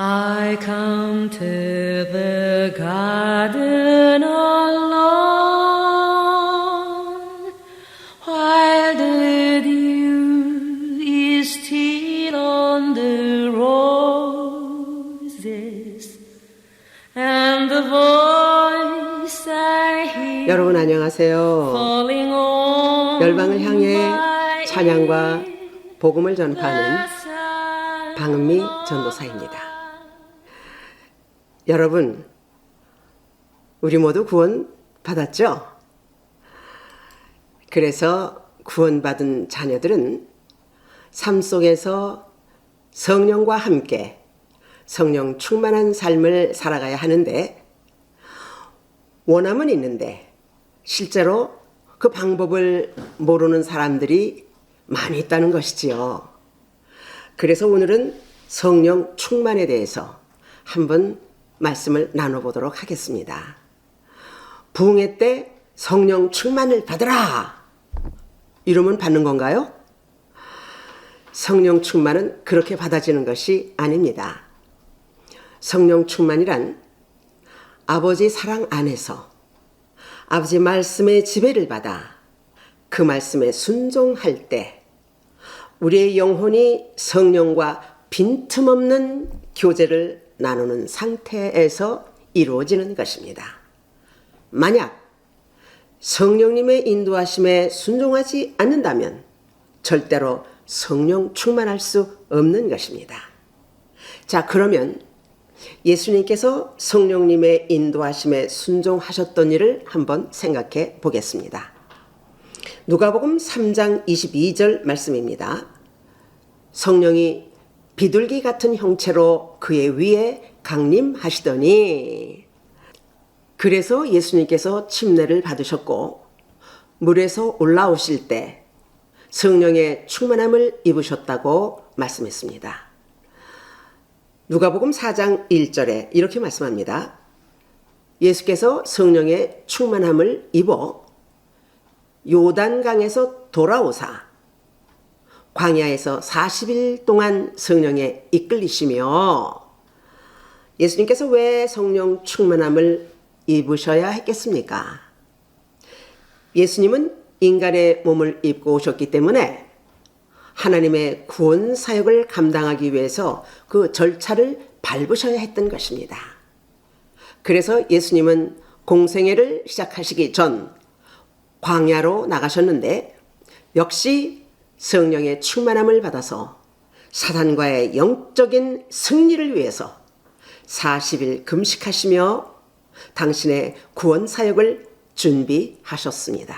I come to the garden alone, while the dew is still on the roses, and the voice I hear 여러분 안녕하세요. falling on 열방을 향해 my 찬양과 복음을 ear, 전파하는 the sound 방은미 전도사입니다. 여러분, 우리 모두 구원 받았죠? 그래서 구원받은 자녀들은 삶 속에서 성령과 함께 성령 충만한 삶을 살아가야 하는데, 원함은 있는데 실제로 그 방법을 모르는 사람들이 많이 있다는 것이지요. 그래서 오늘은 성령 충만에 대해서 한번 말씀을 나눠보도록 하겠습니다. 부흥회 때 성령 충만을 받으라! 이러면 받는 건가요? 성령 충만은 그렇게 받아지는 것이 아닙니다. 성령 충만이란 아버지 사랑 안에서 아버지 말씀의 지배를 받아 그 말씀에 순종할 때 우리의 영혼이 성령과 빈틈없는 교제를 나누는 상태에서 이루어지는 것입니다. 만약 성령님의 인도하심에 순종하지 않는다면 절대로 성령 충만할 수 없는 것입니다. 자, 그러면 예수님께서 성령님의 인도하심에 순종하셨던 일을 한번 생각해 보겠습니다. 누가복음 3장 22절 말씀입니다. 성령이 비둘기 같은 형체로 그의 위에 강림하시더니, 그래서 예수님께서 침례를 받으셨고 물에서 올라오실 때 성령의 충만함을 입으셨다고 말씀했습니다. 누가복음 4장 1절에 이렇게 말씀합니다. 예수께서 성령의 충만함을 입어 요단강에서 돌아오사 광야에서 40일 동안 성령에 이끌리시며, 예수님께서 왜 성령 충만함을 입으셔야 했겠습니까? 예수님은 인간의 몸을 입고 오셨기 때문에 하나님의 구원 사역을 감당하기 위해서 그 절차를 밟으셔야 했던 것입니다. 그래서 예수님은 공생애를 시작하시기 전 광야로 나가셨는데, 역시 성령의 충만함을 받아서 사단과의 영적인 승리를 위해서 40일 금식하시며 당신의 구원 사역을 준비하셨습니다.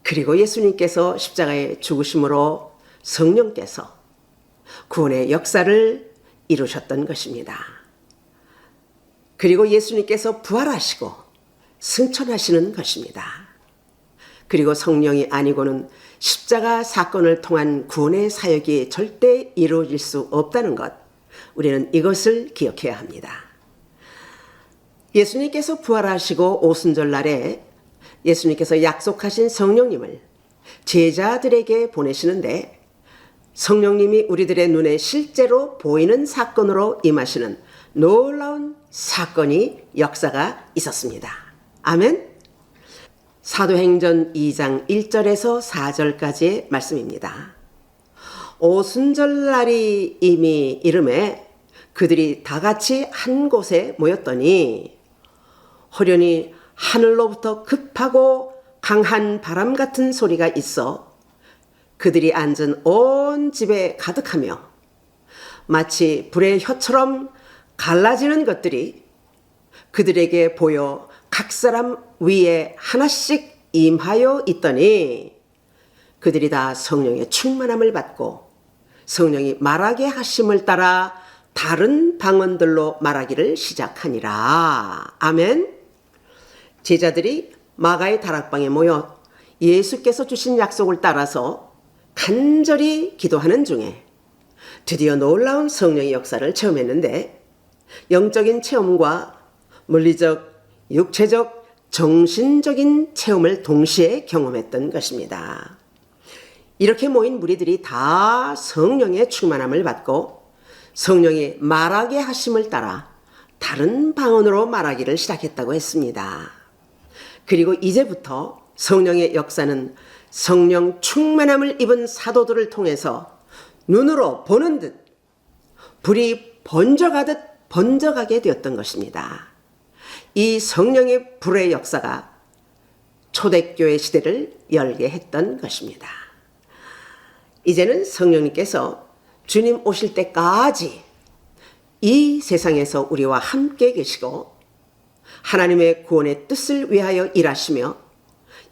그리고 예수님께서 십자가에 죽으심으로 성령께서 구원의 역사를 이루셨던 것입니다. 그리고 예수님께서 부활하시고 승천하시는 것입니다. 그리고 성령이 아니고는 십자가 사건을 통한 구원의 사역이 절대 이루어질 수 없다는 것, 우리는 이것을 기억해야 합니다. 예수님께서 부활하시고 오순절 날에 예수님께서 약속하신 성령님을 제자들에게 보내시는데, 성령님이 우리들의 눈에 실제로 보이는 사건으로 임하시는 놀라운 사건이, 역사가 있었습니다. 아멘. 사도행전 2장 1절에서 4절까지의 말씀입니다. 오순절 날이 이미 이름에 그들이 다 같이 한 곳에 모였더니 호련히 하늘로부터 급하고 강한 바람 같은 소리가 있어 그들이 앉은 온 집에 가득하며 마치 불의 혀처럼 갈라지는 것들이 그들에게 보여 각 사람 위에 하나씩 임하여 있더니, 그들이 다 성령의 충만함을 받고 성령이 말하게 하심을 따라 다른 방언들로 말하기를 시작하니라. 아멘. 제자들이 마가의 다락방에 모여 예수께서 주신 약속을 따라서 간절히 기도하는 중에 드디어 놀라운 성령의 역사를 체험했는데, 영적인 체험과 물리적, 육체적, 정신적인 체험을 동시에 경험했던 것입니다. 이렇게 모인 무리들이 다 성령의 충만함을 받고 성령이 말하게 하심을 따라 다른 방언으로 말하기를 시작했다고 했습니다. 그리고 이제부터 성령의 역사는 성령 충만함을 입은 사도들을 통해서 눈으로 보는 듯 불이 번져가듯 번져가게 되었던 것입니다. 이 성령의 불의 역사가 초대교회 시대를 열게 했던 것입니다. 이제는 성령님께서 주님 오실 때까지 이 세상에서 우리와 함께 계시고 하나님의 구원의 뜻을 위하여 일하시며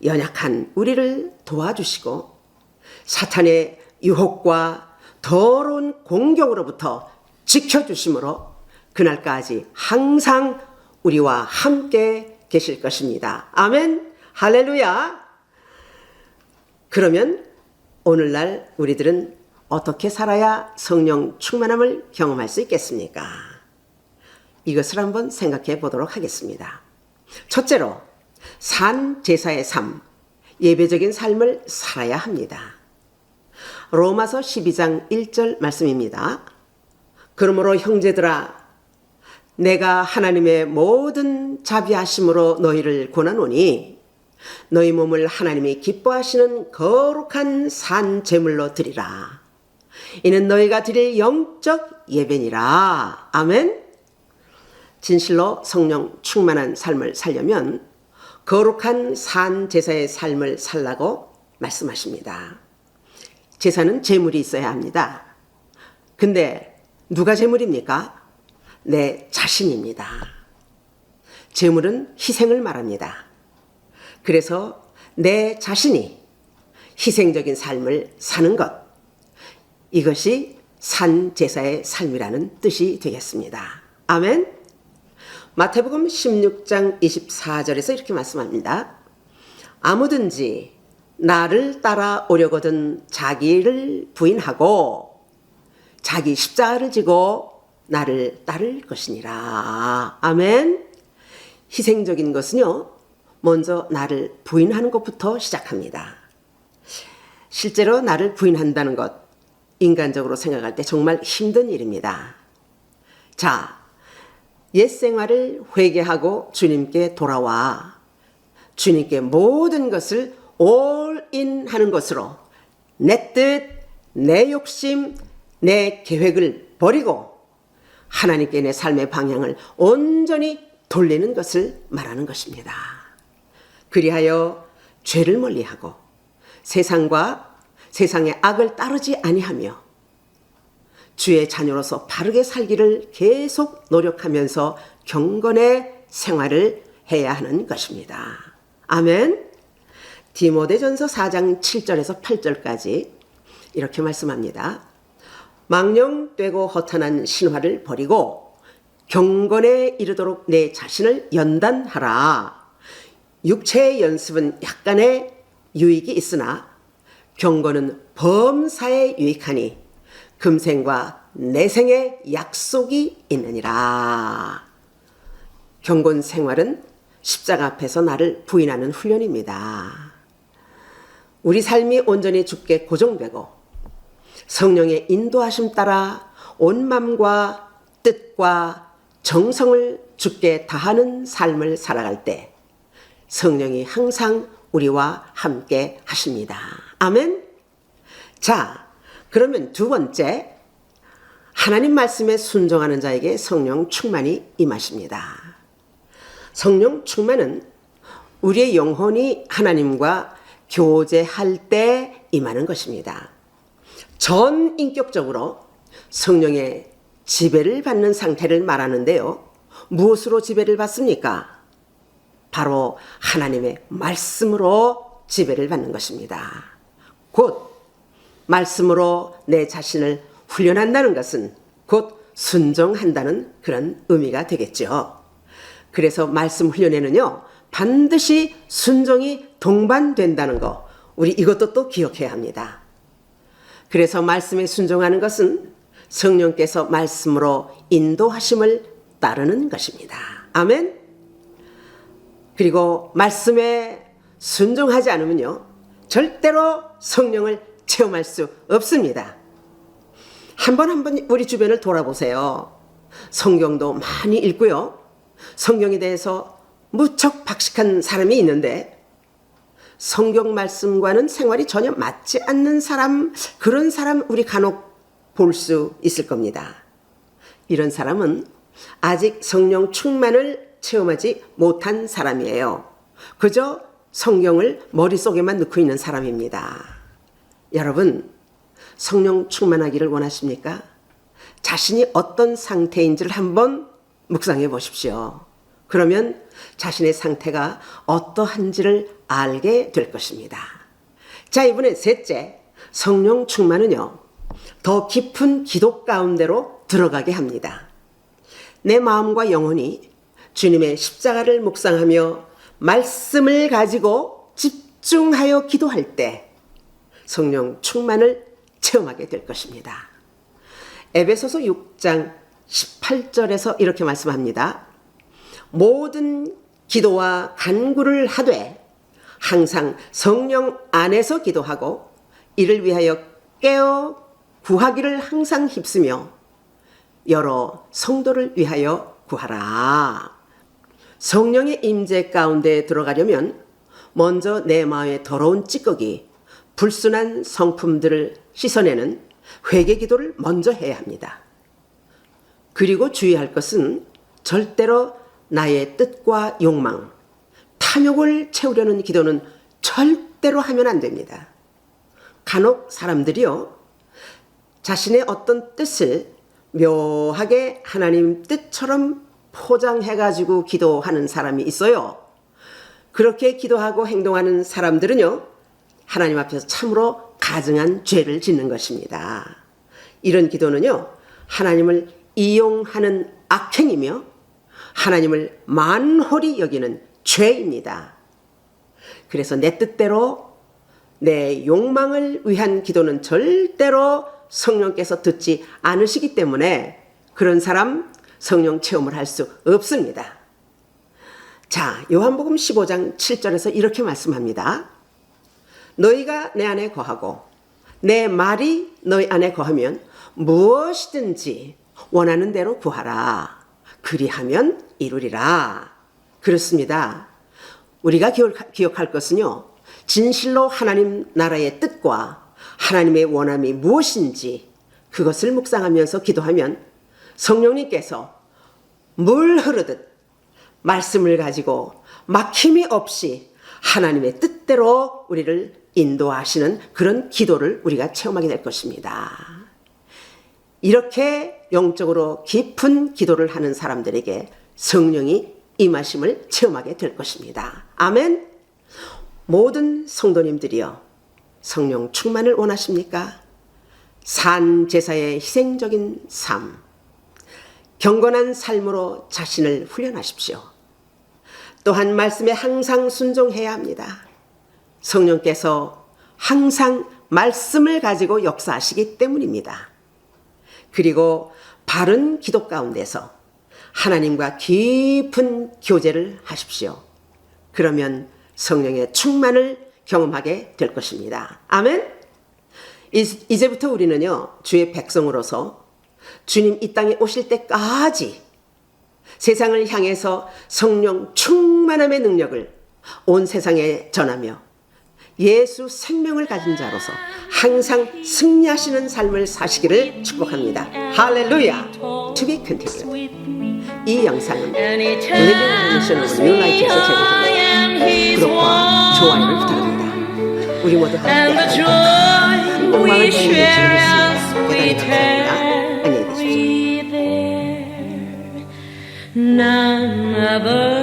연약한 우리를 도와주시고 사탄의 유혹과 더러운 공격으로부터 지켜주심으로 그날까지 항상 우리와 함께 계실 것입니다. 아멘. 할렐루야. 그러면 오늘날 우리들은 어떻게 살아야 성령 충만함을 경험할 수 있겠습니까? 이것을 한번 생각해 보도록 하겠습니다. 첫째로 산 제사의 삶, 예배적인 삶을 살아야 합니다. 로마서 12장 1절 말씀입니다. 그러므로 형제들아 내가 하나님의 모든 자비하심으로 너희를 권하노니 너희 몸을 하나님이 기뻐하시는 거룩한 산 제물로 드리라. 이는 너희가 드릴 영적 예배니라. 아멘. 진실로 성령 충만한 삶을 살려면 거룩한 산 제사의 삶을 살라고 말씀하십니다. 제사는 제물이 있어야 합니다. 근데 누가 제물입니까? 내 자신입니다. 제물은 희생을 말합니다. 그래서 내 자신이 희생적인 삶을 사는 것, 이것이 산 제사의 삶이라는 뜻이 되겠습니다. 아멘. 마태복음 16장 24절에서 이렇게 말씀합니다. 아무든지 나를 따라오려거든 자기를 부인하고 자기 십자가를 지고 나를 따를 것이니라. 아멘. 희생적인 것은요, 먼저 나를 부인하는 것부터 시작합니다. 실제로 나를 부인한다는 것, 인간적으로 생각할 때 정말 힘든 일입니다. 자, 옛 생활을 회개하고 주님께 돌아와 주님께 모든 것을 올인 하는 것으로 내 뜻, 내 욕심, 내 계획을 버리고 하나님께 내 삶의 방향을 온전히 돌리는 것을 말하는 것입니다. 그리하여 죄를 멀리하고 세상과 세상의 악을 따르지 아니하며 주의 자녀로서 바르게 살기를 계속 노력하면서 경건의 생활을 해야 하는 것입니다. 아멘. 디모데전서 4장 7절에서 8절까지 이렇게 말씀합니다. 망령되고 허탄한 신화를 버리고 경건에 이르도록 내 자신을 연단하라. 육체의 연습은 약간의 유익이 있으나 경건은 범사에 유익하니 금생과 내생의 약속이 있느니라. 경건 생활은 십자가 앞에서 나를 부인하는 훈련입니다. 우리 삶이 온전히 주께 고정되고 성령의 인도하심 따라 온 마음과 뜻과 정성을 주께 다하는 삶을 살아갈 때 성령이 항상 우리와 함께 하십니다. 아멘. 자, 그러면 두 번째, 하나님 말씀에 순종하는 자에게 성령 충만이 임하십니다. 성령 충만은 우리의 영혼이 하나님과 교제할 때 임하는 것입니다. 전 인격적으로 성령의 지배를 받는 상태를 말하는데요. 무엇으로 지배를 받습니까? 바로 하나님의 말씀으로 지배를 받는 것입니다. 곧 말씀으로 내 자신을 훈련한다는 것은 곧 순종한다는 그런 의미가 되겠죠. 그래서 말씀 훈련에는요, 반드시 순종이 동반된다는 거, 우리 이것도 또 기억해야 합니다. 그래서 말씀에 순종하는 것은 성령께서 말씀으로 인도하심을 따르는 것입니다. 아멘. 그리고 말씀에 순종하지 않으면요, 절대로 성령을 체험할 수 없습니다. 한번 우리 주변을 돌아보세요. 성경도 많이 읽고요. 성경에 대해서 무척 박식한 사람이 있는데 성경 말씀과는 생활이 전혀 맞지 않는 사람, 그런 사람 우리 간혹 볼 수 있을 겁니다. 이런 사람은 아직 성령 충만을 체험하지 못한 사람이에요. 그저 성경을 머릿속에만 넣고 있는 사람입니다. 여러분, 성령 충만하기를 원하십니까? 자신이 어떤 상태인지를 한번 묵상해 보십시오. 그러면 자신의 상태가 어떠한지를 알게 될 것입니다. 자, 이번엔 셋째, 성령 충만은요, 더 깊은 기도 가운데로 들어가게 합니다. 내 마음과 영혼이 주님의 십자가를 묵상하며 말씀을 가지고 집중하여 기도할 때 성령 충만을 체험하게 될 것입니다. 에베소서 6장 18절에서 이렇게 말씀합니다. 모든 기도와 간구를 하되 항상 성령 안에서 기도하고 이를 위하여 깨어 구하기를 항상 힘쓰며 여러 성도를 위하여 구하라. 성령의 임재 가운데 들어가려면 먼저 내 마음의 더러운 찌꺼기, 불순한 성품들을 씻어내는 회개 기도를 먼저 해야 합니다. 그리고 주의할 것은 절대로 나의 뜻과 욕망, 탐욕을 채우려는 기도는 절대로 하면 안 됩니다. 간혹 사람들이요, 자신의 어떤 뜻을 묘하게 하나님 뜻처럼 포장해가지고 기도하는 사람이 있어요. 그렇게 기도하고 행동하는 사람들은요, 하나님 앞에서 참으로 가증한 죄를 짓는 것입니다. 이런 기도는요, 하나님을 이용하는 악행이며 하나님을 만홀히 여기는 죄입니다. 그래서 내 뜻대로 내 욕망을 위한 기도는 절대로 성령께서 듣지 않으시기 때문에 그런 사람 성령 체험을 할 수 없습니다. 자, 요한복음 15장 7절에서 이렇게 말씀합니다. 너희가 내 안에 거하고 내 말이 너희 안에 거하면 무엇이든지 원하는 대로 구하라. 그리하면 이루리라. 그렇습니다. 우리가 기억할 것은요, 진실로 하나님 나라의 뜻과 하나님의 원함이 무엇인지 그것을 묵상하면서 기도하면 성령님께서 물 흐르듯 말씀을 가지고 막힘이 없이 하나님의 뜻대로 우리를 인도하시는 그런 기도를 우리가 체험하게 될 것입니다. 이렇게 영적으로 깊은 기도를 하는 사람들에게 성령이 임하심을 체험하게 될 것입니다. 아멘. 모든 성도님들이여, 성령 충만을 원하십니까? 산 제사의 희생적인 삶, 경건한 삶으로 자신을 훈련하십시오. 또한 말씀에 항상 순종해야 합니다. 성령께서 항상 말씀을 가지고 역사하시기 때문입니다. 그리고 바른 기도 가운데서 하나님과 깊은 교제를 하십시오. 그러면 성령의 충만을 경험하게 될 것입니다. 아멘. 이제부터 우리는요, 주의 백성으로서 주님 이 땅에 오실 때까지 세상을 향해서 성령 충만함의 능력을 온 세상에 전하며 예수 생명을 가진 자로서 항상 승리하시는 삶을 사시기를 축복합니다. 할렐루야. To be continued. 이 영상은 Living Mission of New Life에서 제공합니다. 구독과 좋아요를 부탁합니다. 우리 모두 함께 영광을 받는 주님이십니다. 대단히 감사합니다. 안녕히 계십시오. None other